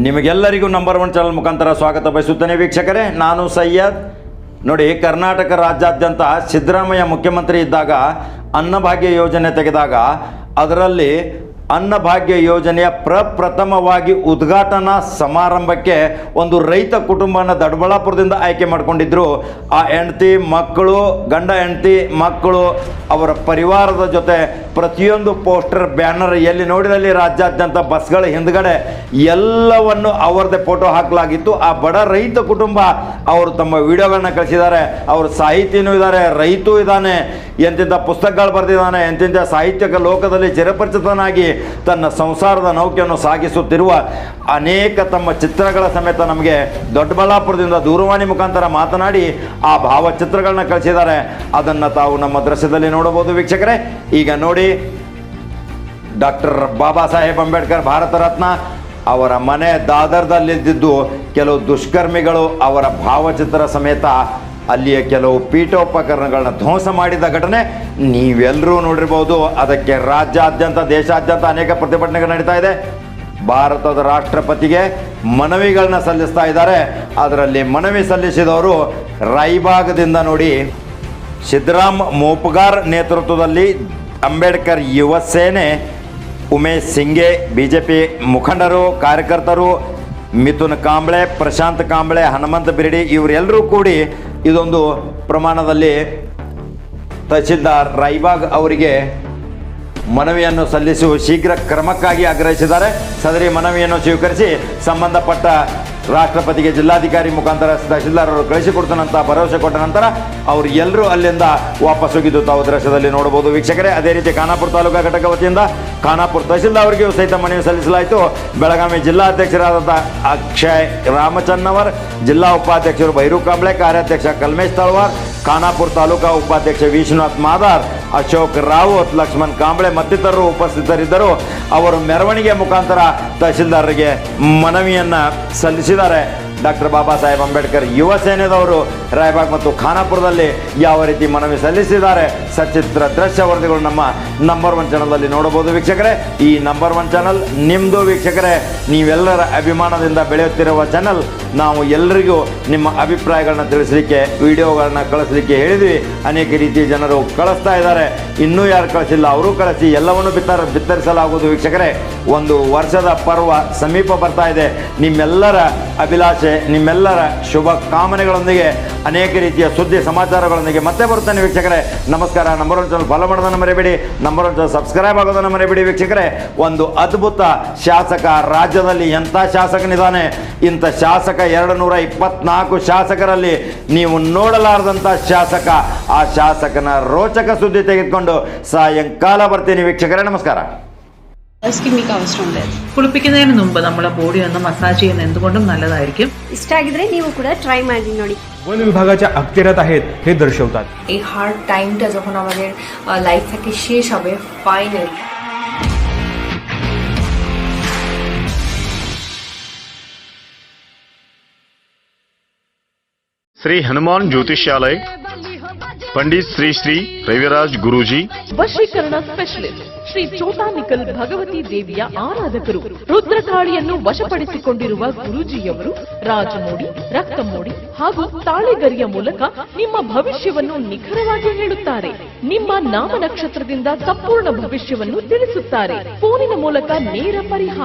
ನಿಮಗೆಲ್ಲರಿಗೂ number 1 channel ಮುಖಾಂತರ ಸ್ವಾಗತ ಬಯಸುತ್ತೇನೆ ವೀಕ್ಷಕರೇ. ನಾನು ಸೈಯದ್. ನೋಡಿ, ಕರ್ನಾಟಕ ರಾಜ್ಯಾದ್ಯಂತ ಸಿದ್ದರಾಮಯ್ಯ ಮುಖ್ಯಮಂತ್ರಿ ಇದ್ದಾಗ ಅನ್ನಭಾಗ್ಯ ಯೋಜನೆ ತೆಗೆದಾಗ ಅದರಲ್ಲಿ ಅನ್ನಭಾಗ್ಯ ಯೋಜನೆಯ ಪ್ರಪ್ರಥಮವಾಗಿ ಉದ್ಘಾಟನಾ ಸಮಾರಂಭಕ್ಕೆ ಒಂದು ರೈತ ಕುಟುಂಬನ ದೊಡ್ಡಬಳ್ಳಾಪುರದಿಂದ ಆಯ್ಕೆ ಮಾಡಿಕೊಂಡಿದ್ದರು. ಆ ಹೆಂಡತಿ ಮಕ್ಕಳು, ಗಂಡ ಹೆಂಡತಿ ಮಕ್ಕಳು, ಅವರ ಪರಿವಾರದ ಜೊತೆ ಪ್ರತಿಯೊಂದು ಪೋಸ್ಟರ್ ಬ್ಯಾನರ್ ಎಲ್ಲಿ ನೋಡಿದಲ್ಲಿ ರಾಜ್ಯಾದ್ಯಂತ ಬಸ್ಗಳ ಹಿಂದ್ಗಡೆ ಎಲ್ಲವನ್ನು ಅವರದೇ ಫೋಟೋ ಹಾಕಲಾಗಿತ್ತು. ಆ ಬಡ ರೈತ ಕುಟುಂಬ ಅವರು ತಮ್ಮ ವಿಡಿಯೋಗಳನ್ನ ಕಳಿಸಿದ್ದಾರೆ. ಅವರು ಸಾಹಿತಿನೂ ಇದ್ದಾರೆ, ರೈತೂ ಇದ್ದಾನೆ, ಎಂತೆಂಥ ಪುಸ್ತಕಗಳು ಬರೆದಿದ್ದಾನೆ, ಎಂತೆಂಥ ಸಾಹಿತ್ಯಕ ಲೋಕದಲ್ಲಿ ಚಿರಪರಿಚಿತನಾಗಿ ತನ್ನ ಸಂಸಾರದ ನೌಕೆಯನ್ನು ಸಾಗಿಸುತ್ತಿರುವ ಅನೇಕ ತಮ್ಮ ಚಿತ್ರಗಳ ಸಮೇತ ನಮಗೆ ದೊಡ್ಡಬಳ್ಳಾಪುರದಿಂದ ದೂರವಾಣಿ ಮುಖಾಂತರ ಮಾತನಾಡಿ ಆ ಭಾವಚಿತ್ರಗಳನ್ನ ಕಳಿಸಿದ್ದಾರೆ. ಅದನ್ನು ತಾವು ನಮ್ಮ ದೃಶ್ಯದಲ್ಲಿ ನೋಡಬಹುದು ವೀಕ್ಷಕರೇ. ಈಗ ನೋಡಿ, ಡಾಕ್ಟರ್ ಬಾಬಾ ಸಾಹೇಬ್ ಅಂಬೇಡ್ಕರ್ ಭಾರತ ರತ್ನ ಅವರ ಮನೆ ದಾದರ್ದಲ್ಲಿದ್ದು ಕೆಲವು ದುಷ್ಕರ್ಮಿಗಳು ಅವರ ಭಾವಚಿತ್ರ ಸಮೇತ ಅಲ್ಲಿಯ ಕೆಲವು ಪೀಠೋಪಕರಣಗಳನ್ನ ಧ್ವಂಸ ಮಾಡಿದ ಘಟನೆ ನೀವೆಲ್ಲರೂ ನೋಡಿರ್ಬೋದು. ಅದಕ್ಕೆ ರಾಜ್ಯಾದ್ಯಂತ ದೇಶಾದ್ಯಂತ ಅನೇಕ ಪ್ರತಿಭಟನೆಗಳು ನಡೀತಾ ಇದೆ. ಭಾರತದ ರಾಷ್ಟ್ರಪತಿಗೆ ಮನವಿಗಳನ್ನ ಸಲ್ಲಿಸ್ತಾ ಇದ್ದಾರೆ. ಅದರಲ್ಲಿ ಮನವಿ ಸಲ್ಲಿಸಿದವರು ರಾಯಬಾಗದಿಂದ ನೋಡಿ, ಸಿದ್ದರಾಮ್ ಮೋಪಗಾರ್ ನೇತೃತ್ವದಲ್ಲಿ ಅಂಬೇಡ್ಕರ್ ಯುವ ಸೇನೆ, ಉಮೇಶ್ ಸಿಂಗೆ, ಬಿಜೆಪಿ ಮುಖಂಡರು, ಕಾರ್ಯಕರ್ತರು, ಮಿಥುನ್ ಕಾಂಬ್ಳೆ, ಪ್ರಶಾಂತ್ ಕಾಂಬ್ಳೆ, ಹನುಮಂತ ಬಿರಡಿ ಇವರೆಲ್ಲರೂ ಕೂಡಿ ಇದೊಂದು ಪ್ರಮಾಣದಲ್ಲಿ ತಹಶೀಲ್ದಾರ್ ರಾಯಬಾಗ್ ಅವರಿಗೆ ಮನವಿಯನ್ನು ಸಲ್ಲಿಸುವ ಶೀಘ್ರ ಕ್ರಮಕ್ಕಾಗಿ ಆಗ್ರಹಿಸಿದ್ದಾರೆ. ಸದರಿ ಮನವಿಯನ್ನು ಸ್ವೀಕರಿಸಿ ಸಂಬಂಧಪಟ್ಟ ರಾಷ್ಟ್ರಪತಿಗೆ ಜಿಲ್ಲಾಧಿಕಾರಿ ಮುಖಾಂತರ ತಹಶೀಲ್ದಾರ್ ಅವರು ಕಳಿಸಿಕೊಡ್ತಾನಂತ ಭರವಸೆ ಕೊಟ್ಟ ನಂತರ ಅವರು ಎಲ್ಲರೂ ಅಲ್ಲಿಂದ ವಾಪಸ್ ಹೋಗಿದ್ದು ತಾವು ದೃಶ್ಯದಲ್ಲಿ ನೋಡಬಹುದು ವೀಕ್ಷಕರೇ. ಅದೇ ರೀತಿ ಖಾನಾಪುರ ತಾಲೂಕಾ ಘಟಕ ವತಿಯಿಂದ ಖಾನಾಪುರ ತಹಶೀಲ್ದಾರ್ ಅವರಿಗೂ ಸಹಿತ ಮನವಿ ಸಲ್ಲಿಸಲಾಯಿತು. ಬೆಳಗಾವಿ ಜಿಲ್ಲಾಧ್ಯಕ್ಷರಾದ ಅಕ್ಷಯ್ ರಾಮಚನ್ನವರ್, ಜಿಲ್ಲಾ ಉಪಾಧ್ಯಕ್ಷರು ಭೈರು ಕಾಂಬ್ಳೆ, ಕಾರ್ಯಾಧ್ಯಕ್ಷ ಕಲ್ಮೇಶ್ ತಳವಾರ್, ಖಾನಾಪುರ ತಾಲೂಕಾ ಉಪಾಧ್ಯಕ್ಷ ವಿಶ್ವನಾಥ್ ಮಾದಾರ್, ಅಶೋಕ್ ರಾವತ್, ಲಕ್ಷ್ಮಣ್ ಕಾಂಬ್ಳೆ ಮತ್ತಿತರರು ಉಪಸ್ಥಿತರಿದ್ದರು. ಅವರು ಮೆರವಣಿಗೆ ಮುಖಾಂತರ ತಹಶೀಲ್ದಾರ್ಗೆ ಮನವಿಯನ್ನು ಸಲ್ಲಿಸಿದ್ದಾರೆ. ಡಾಕ್ಟರ್ ಬಾಬಾ ಸಾಹೇಬ್ ಅಂಬೇಡ್ಕರ್ ಯುವ ಸೇನೆದವರು ರಾಯಬಾಗ್ ಮತ್ತು ಖಾನಾಪುರದಲ್ಲಿ ಯಾವ ರೀತಿ ಮನವಿ ಸಲ್ಲಿಸಿದ್ದಾರೆ ಸಚಿತ್ರ ದೃಶ್ಯ ವರದಿಗಳು ನಮ್ಮ ನಂಬರ್ 1 ಚಾನಲಲ್ಲಿ ನೋಡಬಹುದು ವೀಕ್ಷಕರೇ. ಈ ನಂಬರ್ 1 ಚಾನಲ್ ನಿಮ್ಮದು ವೀಕ್ಷಕರೇ, ನೀವೆಲ್ಲರ ಅಭಿಮಾನದಿಂದ ಬೆಳೆಯುತ್ತಿರುವ ಚಾನಲ್. ನಾವು ಎಲ್ಲರಿಗೂ ನಿಮ್ಮ ಅಭಿಪ್ರಾಯಗಳನ್ನ ತಿಳಿಸಲಿಕ್ಕೆ, ವಿಡಿಯೋಗಳನ್ನ ಕಳಿಸ್ಲಿಕ್ಕೆ ಹೇಳಿದ್ವಿ. ಅನೇಕ ರೀತಿಯ ಜನರು ಕಳಿಸ್ತಾ ಇದ್ದಾರೆ. ಇನ್ನೂ ಯಾರು ಕಳಿಸಿಲ್ಲ ಅವರು ಕಳಿಸಿ, ಎಲ್ಲವನ್ನು ಬಿತ್ತರಿಸಲಾಗುವುದು ವೀಕ್ಷಕರೇ. ಒಂದು ವರ್ಷದ ಪರ್ವ ಸಮೀಪ ಬರ್ತಾ ಇದೆ. ನಿಮ್ಮೆಲ್ಲರ ಅಭಿಲಾಷೆ, ನಿಮ್ಮೆಲ್ಲರ ಶುಭ ಕಾಮನೆಗಳೊಂದಿಗೆ ಅನೇಕ ರೀತಿಯ ಸುದ್ದಿ ಸಮಾಚಾರಗಳೊಂದಿಗೆ ಮತ್ತೆ ಬರುತ್ತೇನೆ ವೀಕ್ಷಕರೇ. ನಮಸ್ಕಾರ. ನಂಬರ್ 1 ಚಾನಲ್ ಫಾಲೋ ಮಾಡೋದನ್ನು ಮರೆಯಬೇಡಿ. ನಂಬರ್ 1 ಚಾನಲ್ ಸಬ್ಸ್ಕ್ರೈಬ್ ಆಗೋದನ್ನು ಮರೆಯಬೇಡಿ ವೀಕ್ಷಕರೇ. ಒಂದು ಅದ್ಭುತ ಶಾಸಕ, ರಾಜ್ಯದಲ್ಲಿ ಎಂಥ ಶಾಸಕನಿದ್ದಾನೆ, ಇಂಥ ಶಾಸಕ 224 ಶಾಸಕರಲ್ಲಿ ನೀವು നോടലാർದಂಥ ಶಾಸಕ. ಆ ಶಾಸಕನ ರೋಚಕ ಸುದ್ದಿ ತೆಗೆದುಕೊಂಡು ಸಾಯಂಕಾಲ ಬರ್ತೀನಿ ವೀಕ್ಷಕರೇ. ನಮಸ್ಕಾರ. സ്കിമ്മിക്ക് അവസരം లేదు. കുളിപ്പിക്കുന്നതിന് മുമ്പ് നമ്മുടെ ബോഡി ഒന്ന് മസാജ് ചെയ്യുന്നത് എന്തുകൊണ്ടും നല്ലതായിരിക്കും. ಇಷ್ಟ ಆಗಿದ್ರೆ ನೀವು ಕೂಡ ಟ್ರೈ ಮಾಡಿ ನೋಡಿ. वन विभागाच्या अखत्यारात आहेत हे दर्शवतात. এই হার্ড টাইমটা যখন আমাদের লাইফ থেকে শেষ হবে ফাইনালি, श्री हनुमान ज्योतिषालय, पंडित श्री श्री रविराज गुरुजी, ವಶೀಕರಣ ಸ್ಪೆಷಲಿಸ್ಟ್ ಶ್ರೀ ಚೋಟಾನಿಕಲ್ ಭಗವತಿ ದೇವಿಯ ಆರಾಧಕರು. ರುದ್ರಕಾಳಿಯನ್ನು ವಶಪಡಿಸಿಕೊಂಡಿರುವ ಗುರೂಜಿಯವರು ರಾಜಮೋಡಿ, ರಕ್ತಮೋಡಿ ಹಾಗೂ ತಾಳೆಗರಿಯ ಮೂಲಕ ನಿಮ್ಮ ಭವಿಷ್ಯವನ್ನು ನಿಖರವಾಗಿ ಹೇಳುತ್ತಾರೆ. ನಿಮ್ಮ ನಾಮ ನಕ್ಷತ್ರದಿಂದ ಸಂಪೂರ್ಣ ಭವಿಷ್ಯವನ್ನು ತಿಳಿಸುತ್ತಾರೆ. ಫೋನಿನ ಮೂಲಕ ನೇರ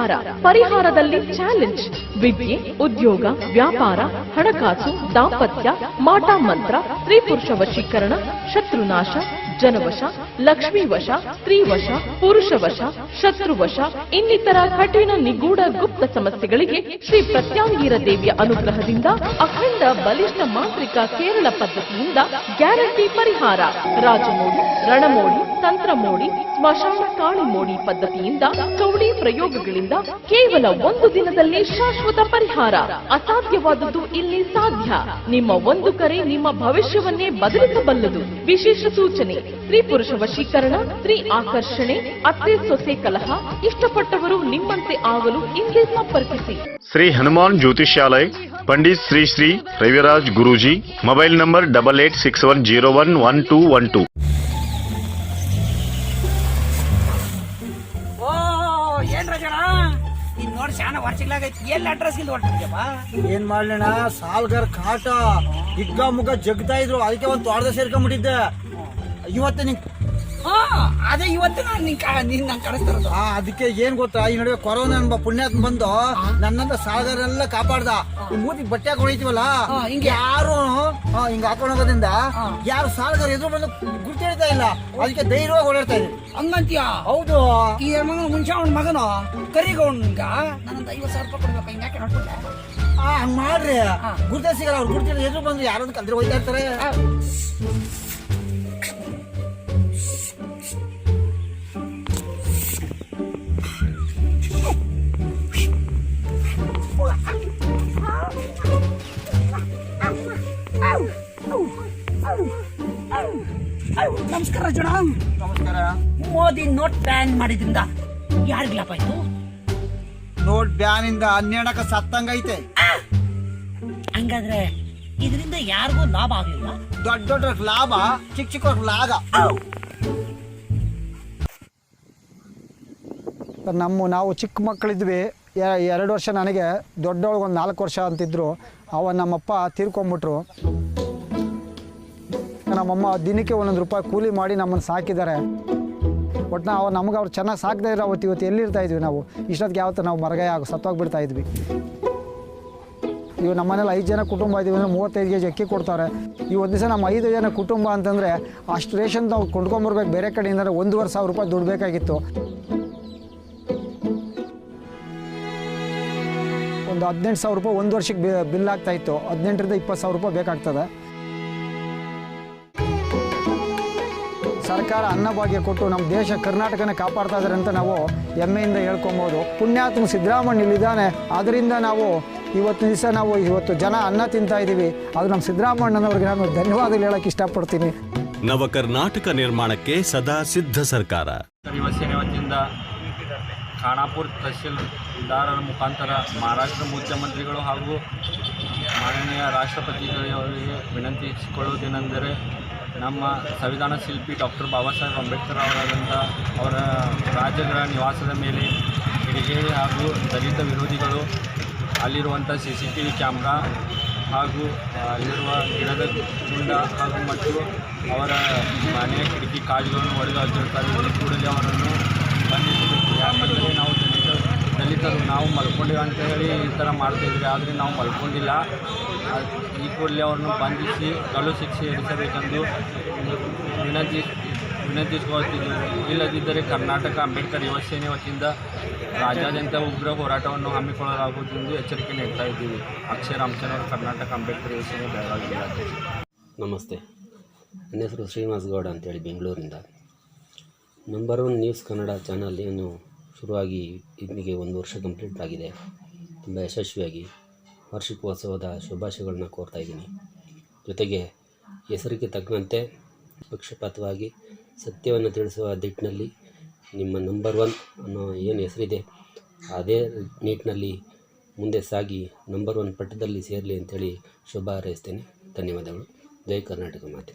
ಪರಿಹಾರದಲ್ಲಿ ಚಾಲೆಂಜ್, ವಿದ್ಯೆ, ಉದ್ಯೋಗ, ವ್ಯಾಪಾರ, ಹಣಕಾಸು, ದಾಂಪತ್ಯ, ಮಾಟ ಮಂತ್ರ, ಸ್ತ್ರೀ ಪುರುಷ ವಶೀಕರಣ, ಶತ್ರುನಾಶ, ಜನವಶ, ಲಕ್ಷ್ಮೀ ವಶ, ಸ್ತ್ರೀ ವಶ, ಪುರುಷ ವಶ, ಶತ್ರುವಶ, ಇನ್ನಿತರ ಕಠಿಣ ನಿಗೂಢ ಗುಪ್ತ ಸಮಸ್ಯೆಗಳಿಗೆ ಶ್ರೀ ಪ್ರತ್ಯಾಂಗೀರ ದೇವಿಯ ಅನುಗ್ರಹದಿಂದ ಅಖಂಡ ಬಲಿಷ್ಠ ಮಾಂತ್ರಿಕ ಕೇರಳ ಪದ್ಧತಿಯಿಂದ ಗ್ಯಾರಂಟಿ ಪರಿಹಾರ. ರಾಜಮೋಡಿ, ರಣಮೋಡಿ, ತಂತ್ರಮೋಡಿ, ಸ್ಮಶಾನ ಕಾಳಿ ಮೋಡಿ ಪದ್ಧತಿಯಿಂದ ಚೌಡಿ ಪ್ರಯೋಗಗಳಿಂದ ಕೇವಲ 1 ದಿನದಲ್ಲಿ ಶಾಶ್ವತ ಪರಿಹಾರ. ಅಸಾಧ್ಯವಾದದ್ದು ಇಲ್ಲಿ ಸಾಧ್ಯ. ನಿಮ್ಮ ಒಂದು ಕರೆ ನಿಮ್ಮ ಭವಿಷ್ಯವನ್ನೇ ಬದಲಿಸಬಲ್ಲದು. ವಿಶೇಷ ಸೂಚನೆ: ಸ್ತ್ರೀ ಪುರುಷ ವಶೀಕರಣ, ಸ್ತ್ರೀ ಆಕರ್ಷಣೆ, ಅತ್ತೆ ಸೊಸೆ ಕಲಹ, ಇಷ್ಟಪಟ್ಟವರು ನಿಮ್ಮಂತೆ ಆಗಲು ಇಂದೇ ಸಂಪರ್ಕಿಸಿ. श्री हनुमान ज्योतिषालय, पंडित श्री श्री रविराज गुरुजी, मोबाइल नंबर 8861011212. ನಿನ್ ನೋಡಿ ಶಾನ ವರ್ಷಗಳಾಗೈತಿ ಎಲ್ಲಿ ಅಡ್ರೆಸ್ ಗಿಂದ ಹೊರಟಿದ್ಯಪ್ಪ ಏನ್ ಮಾಡ್ಲಣ್ಣ ಸಾಲ್ಗಾರ್ ಕಾಟ ಹಿಗ್ಗ ಮುಗ್ಗ ಜಗ್ತಾ ಇದ್ರು ಅದಕ್ಕೆ ಒಂದು ತೋಟದ ಸೇರ್ಕೊಂಡ್ಬಿಟ್ಟಿದ್ದೆ ಇವತ್ತು ನಿಂಗೆ ಅದೇ ಇವತ್ತು ನಾನು ನಿನ್ ನಂಗೆ ಕಳಿಸ್ತಾರದು ಅದಕ್ಕೆ ಏನ್ ಗೊತ್ತಾ ಈ ನಡುವೆ ಕೊರೋನಾ ಅನ್ಬ ಪುಣ್ಯಾತ್ಮ ಬಂದು ನನ್ನಂತ ಸಾಲ್ಗಾರೆಲ್ಲ ಕಾಪಾಡ್ದ ಈ ಮೂತಿಗೆ ಬಟ್ಟೆ ಹಾಕೊಂಡಿತೀವಲ್ಲ ಹಿಂಗೆ ಯಾರು ಹಿಂಗ ಹಾಕೊಂಡ್ ಹೋಗೋದ್ರಿಂದ ಯಾರು ಸಾಲ್ಗಾರ ಎದುರು ಬಂದು ಗುರ್ತು ಹೇಳ್ತಾ ಇಲ್ಲ ಅದಕ್ಕೆ ಧೈರ್ಯವಾಗಿ ಓಡಾಡ್ತಾ ಇದ್ವಿ ಹಂಗಂತೀಯ ಹೌದು ಈ ಮಗನ ಮುಂಚೆ ಅವನ ಮಗನು ಕರಿಗೌನ್ಗ ನಾನೊಂದು 50,000 ರೂಪಾಯಿ ಕೊಡ್ಬೇಕು ಹಿಂಗೆ ಯಾಕೆ ನೋಡ್ಕೊಂಡೆ ಹಂಗ್ ಮಾಡ್ರಿ ಗುರ್ತ ಸಿಗಲ್ಲ ಅವ್ರು ಗುರ್ತ ಎದುರು ಬಂದು ಯಾರೊಂದು ಕಲ್ದ್ರೆ ಹೋಯ್ತಾ ಇರ್ತಾರೆ ನಮಸ್ಕಾರ ಜನ. ನಮಸ್ಕಾರ. ಮೋದಿ ನೋಟ್ ಬ್ಯಾನ್ ಮಾಡಿದ್ರಿಂದ ಯಾರಿಗ್ ಲಾಭ ಆಯ್ತು? ನೋಟ್ ಬ್ಯಾನ್ ಇಂದ 12 ಸತ್ತಂಗೈತೆ. ಹಂಗಾದ್ರೆ ಇದರಿಂದ ಯಾರಿಗೂ ಲಾಭ ಆಗ್ಲಿಲ್ಲ? ದೊಡ್ಡ ದೊಡ್ಡ ಲಾಭ, ಚಿಕ್ಕ ಚಿಕ್ಕ ಲಾಗ. ನಾವು ಚಿಕ್ಕ ಮಕ್ಕಳಿದ್ವಿ. 2 ವರ್ಷ ನನಗೆ, ದೊಡ್ಡವಳಿಗೊಂದು 4 ವರ್ಷ ಅಂತಿದ್ರು. ನಮ್ಮಪ್ಪ ತೀರ್ಕೊಂಡ್ಬಿಟ್ರು. ನಮ್ಮಮ್ಮ ದಿನಕ್ಕೆ 1 ರೂಪಾಯಿ ಕೂಲಿ ಮಾಡಿ ನಮ್ಮನ್ನು ಸಾಕಿದ್ದಾರೆ. ಒಟ್ಟು ನಮ್ಗೆ ಅವ್ರು ಚೆನ್ನಾಗಿ ಸಾಕದೇ ಇರೋ ಇವತ್ತು ಎಲ್ಲಿರ್ತಾ ಇದ್ವಿ ನಾವು? ಇಷ್ಟೊತ್ತಿಗೆ ಯಾವತ್ತು ನಾವು ಮರಗಾಯ ಸತ್ತೋಗ್ಬಿಡ್ತಾ ಇದ್ವಿ. ಇವು ನಮ್ಮನೇಲಿ 5 ಜನ ಕುಟುಂಬ ಇದ್ದೀವಿ ಅಂದರೆ 35 kg ಅಕ್ಕಿ ಕೊಡ್ತಾರೆ. ಈ ಒಂದು ದಿವಸ ನಮ್ಮ 5 ಜನ ಕುಟುಂಬ ಅಂತಂದರೆ ಅಷ್ಟು ರೇಷನ್ ನಾವು ಕೊಂಡ್ಕೊಂಬರ್ಬೇಕು ಬೇರೆ ಕಡೆಯಿಂದ. 1,500 ರೂಪಾಯಿ ದುಡ್ಡು ಬೇಕಾಗಿತ್ತು. ಒಂದು 18,000 ರೂಪಾಯಿ 1 ವರ್ಷಕ್ಕೆ ಬಿಲ್ ಆಗ್ತಾಯಿತ್ತು. 18ರಿಂದ 20,000 ರೂಪಾಯಿ ಬೇಕಾಗ್ತದೆ. ಸರ್ಕಾರ ಅನ್ನಭಾಗ್ಯ ಕೊಟ್ಟು ನಮ್ಮ ದೇಶ ಕರ್ನಾಟಕನ ಕಾಪಾಡ್ತಾ ಇದ್ದಾರೆ ಅಂತ ನಾವು ಹೆಮ್ಮೆಯಿಂದ ಹೇಳ್ಕೊಬೋದು. ಪುಣ್ಯಾತ್ಮ ಸಿದ್ದರಾಮಯ್ಯ ಇಲ್ಲಿದ್ದಾನೆ, ಅದರಿಂದ ನಾವು ಇವತ್ತು ಜನ ಅನ್ನ ತಿಂತಾ ಇದ್ದೀವಿ. ಅದು ನಮ್ಮ ಸಿದ್ದರಾಮಣ್ಣನವ್ರಿಗೆ ನಾನು ಧನ್ಯವಾದಗಳು ಹೇಳಕ್ಕೆ ಇಷ್ಟಪಡ್ತೀನಿ. ನವ ಕರ್ನಾಟಕ ನಿರ್ಮಾಣಕ್ಕೆ ಸದಾ ಸಿದ್ಧ ಸರ್ಕಾರ. ಶಿವಸೇನೆ ವತಿಯಿಂದ ಖಾನಾಪುರ ತಹಶೀಲ್ದಾರರ ಮುಖಾಂತರ ಮಹಾರಾಷ್ಟ್ರ ಮುಖ್ಯಮಂತ್ರಿಗಳು ಹಾಗೂ ಮಾನನೀಯ ರಾಷ್ಟ್ರಪತಿಗಳಿಗೆ ವಿನಂತಿಸಿಕೊಳ್ಳುವುದೇನೆಂದರೆ, ನಮ್ಮ ಸಂವಿಧಾನ ಶಿಲ್ಪಿ ಡಾಕ್ಟರ್ ಬಾಬಾ ಸಾಹೇಬ್ ಅಂಬೇಡ್ಕರ್ ಅವರ ರಾಜಗೃಹ ನಿವಾಸದ ಮೇಲೆ ಹೆರಿಗೆ ಹಾಗೂ ದಲಿತ ವಿರೋಧಿಗಳು ಅಲ್ಲಿರುವಂಥ CCTV ಕ್ಯಾಮ್ರಾ ಹಾಗೂ ಅಲ್ಲಿರುವ ಗಿಡದ ಗುಂಡ ಹಾಗೂ ಮತ್ತು ಅವರ ಮನೆಯ ಕಿಟಕಿ ಕಾಜುಗಳನ್ನು ಹೊಡೆದು ಹಚ್ಚಿರ್ತಾರೆ. ಈ ಕೂಡಲೇ ಅವರನ್ನು ಬಂಧಿಸಬೇಕು. ಯಾಕಂದರೆ ನಾವು ದಲಿತರು ನಾವು ಮಲ್ಕೊಂಡಿವಿ ಅಂತ ಹೇಳಿ ಈ ಥರ ಮಾಡ್ತಾಯಿದ್ವಿ, ಆದರೆ ನಾವು ಮಲ್ಕೊಂಡಿಲ್ಲ. ಈ ಕೂಡಲೇ ಅವ್ರನ್ನು ಬಂಧಿಸಿ ಗಲ್ಲು ಶಿಕ್ಷೆ ವಿಧಿಸಬೇಕೆಂದು ವಿನಂತಿಸಿಕೊಳ್ಳುತ್ತಿದ್ದೇವೆ. ಇಲ್ಲದಿದ್ದರೆ ಕರ್ನಾಟಕ ಅಂಬೇಡ್ಕರ್ ಯುವ ಸೇನೆ ವತಿಯಿಂದ ರಾಜ್ಯಾದ್ಯಂತ ಉಗ್ರ ಹೋರಾಟವನ್ನು ಹಮ್ಮಿಕೊಳ್ಳಲಾಗುವುದು ಎಂದು ಎಚ್ಚರಿಕೆ ನೀಡ್ತಾ ಇದ್ದೀವಿ. ಅಕ್ಷಯ್ ರಾಮಚಂದ್ರ, ಕರ್ನಾಟಕ ಅಂಬೇಡ್ಕರ್ ಯುವ ಸೇನೆ, ಬೆಳಗಾವಿ ಜಿಲ್ಲಾಧ್ಯಕ್ಷ. ನಮಸ್ತೆ, ನನ್ನ ಹೆಸರು ಶ್ರೀನಿವಾಸ್ ಗೌಡ ಅಂತೇಳಿ ಬೆಂಗಳೂರಿನಿಂದ. ನಂಬರ್ 1 ನ್ಯೂಸ್ ಕನ್ನಡ ಚಾನಲ್ ಏನು ಶುರುವಾಗಿ ಇಲ್ಲಿಗೆ 1 ವರ್ಷ ಕಂಪ್ಲೀಟ್ ಆಗಿದೆ. ತುಂಬ ಯಶಸ್ವಿಯಾಗಿ ವಾರ್ಷಿಕೋತ್ಸವದ ಶುಭಾಶಯಗಳನ್ನ ಕೋರ್ತಾ ಇದ್ದೀನಿ. ಜೊತೆಗೆ ಹೆಸರಿಗೆ ತಕ್ಕಂತೆ ಪಕ್ಷಪಾತವಾಗಿ ಸತ್ಯವನ್ನು ತಿಳಿಸುವ ದಿಟ್ಟಿನಲ್ಲಿ ನಿಮ್ಮ ನಂಬರ್ 1 ಅನ್ನೋ ಏನು ಹೆಸರಿದೆ ಅದೇ ನಿಟ್ಟಿನಲ್ಲಿ ಮುಂದೆ ಸಾಗಿ ನಂಬರ್ 1 ಪಟ್ಟದಲ್ಲಿ ಸೇರಲಿ ಅಂತೇಳಿ ಶುಭ ಹಾರೈಸ್ತೇನೆ. ಧನ್ಯವಾದಗಳು. ಜೈ ಕರ್ನಾಟಕ ಮಾತೆ.